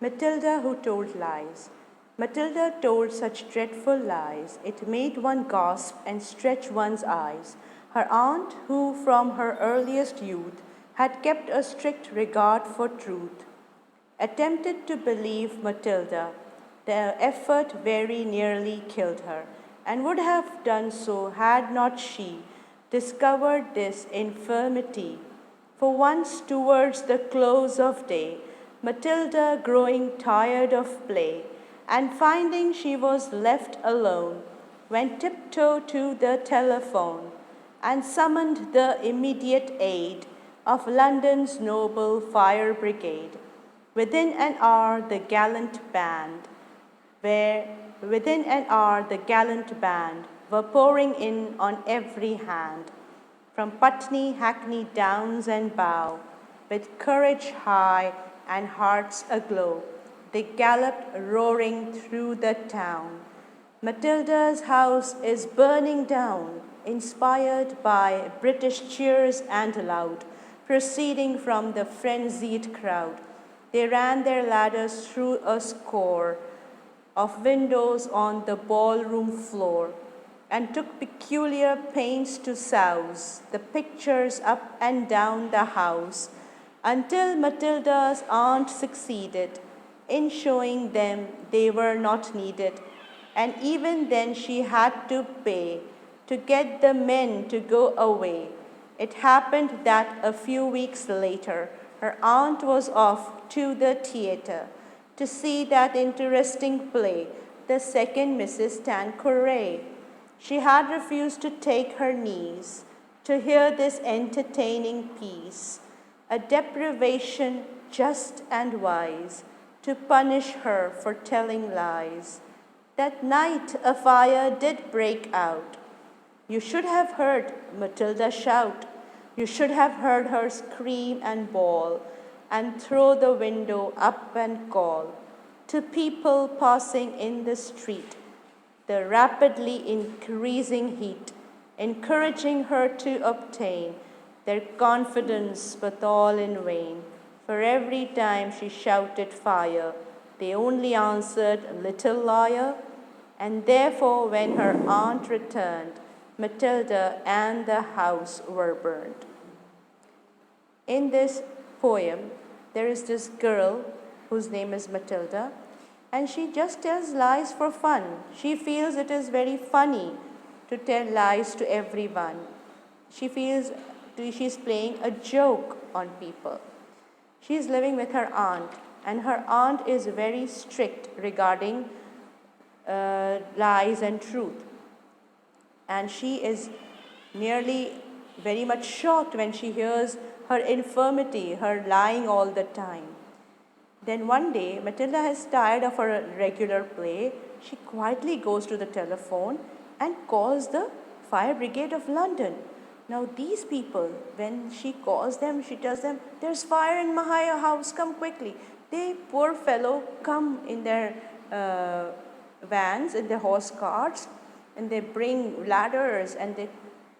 Matilda who told lies. Matilda told such dreadful lies, it made one gasp and stretch one's eyes. Her aunt, who from her earliest youth had kept a strict regard for truth, attempted to believe Matilda. The effort very nearly killed her, and would have done so had not she discovered this infirmity. For once, towards the close of day, Matilda, growing tired of play, and finding she was left alone, went tiptoe to the telephone, and summoned the immediate aid of London's noble fire brigade. Within an hour the gallant band were pouring in on every hand, from Putney, Hackney, Downs, and Bow, with courage high and hearts aglow, they galloped roaring through the town. Matilda's house is burning down, inspired by British cheers and loud, proceeding from the frenzied crowd. They ran their ladders through a score of windows on the ballroom floor, and took peculiar pains to souse the pictures up and down the house, until Matilda's aunt succeeded in showing them they were not needed, and even then she had to pay to get the men to go away. It happened that a few weeks later, her aunt was off to the theatre to see that interesting play, The Second Mrs. Tanqueray. She had refused to take her niece to hear this entertaining piece, a deprivation just and wise, to punish her for telling lies. That night a fire did break out. You should have heard Matilda shout. You should have heard her scream and bawl, and throw the window up and call to people passing in the street the rapidly increasing heat, encouraging her to obtain their confidence, but all in vain. For every time she shouted fire, they only answered, little liar. And therefore, when her aunt returned, Matilda and the house were burned. In this poem, there is this girl whose name is Matilda, and she just tells lies for fun. She feels it is very funny to tell lies to everyone. She feels she's playing a joke on people. She is living with her aunt, and her aunt is very strict regarding lies and truth. And she is nearly very much shocked when she hears her infirmity, her lying all the time. Then one day, Matilda is tired of her regular play. She quietly goes to the telephone and calls the Fire Brigade of London. Now these people, when she calls them, she tells them, there's fire in my house, come quickly. They, poor fellow, come in their vans, in their horse carts, and they bring ladders, and they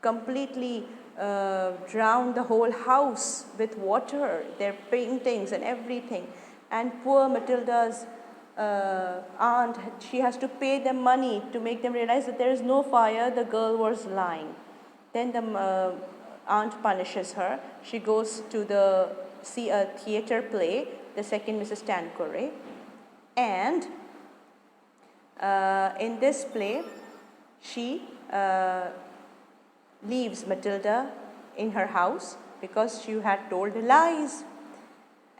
completely drown the whole house with water, their paintings and everything. And poor Matilda's aunt, she has to pay them money to make them realize that there is no fire, the girl was lying. Then the aunt punishes her. She goes to see a theatre play, The Second Mrs. Tanqueray. And in this play, she leaves Matilda in her house because she had told lies.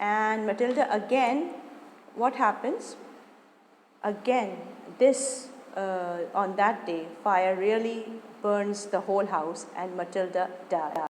And Matilda again, what happens? Again, on that day, fire really burns the whole house and Matilda dies.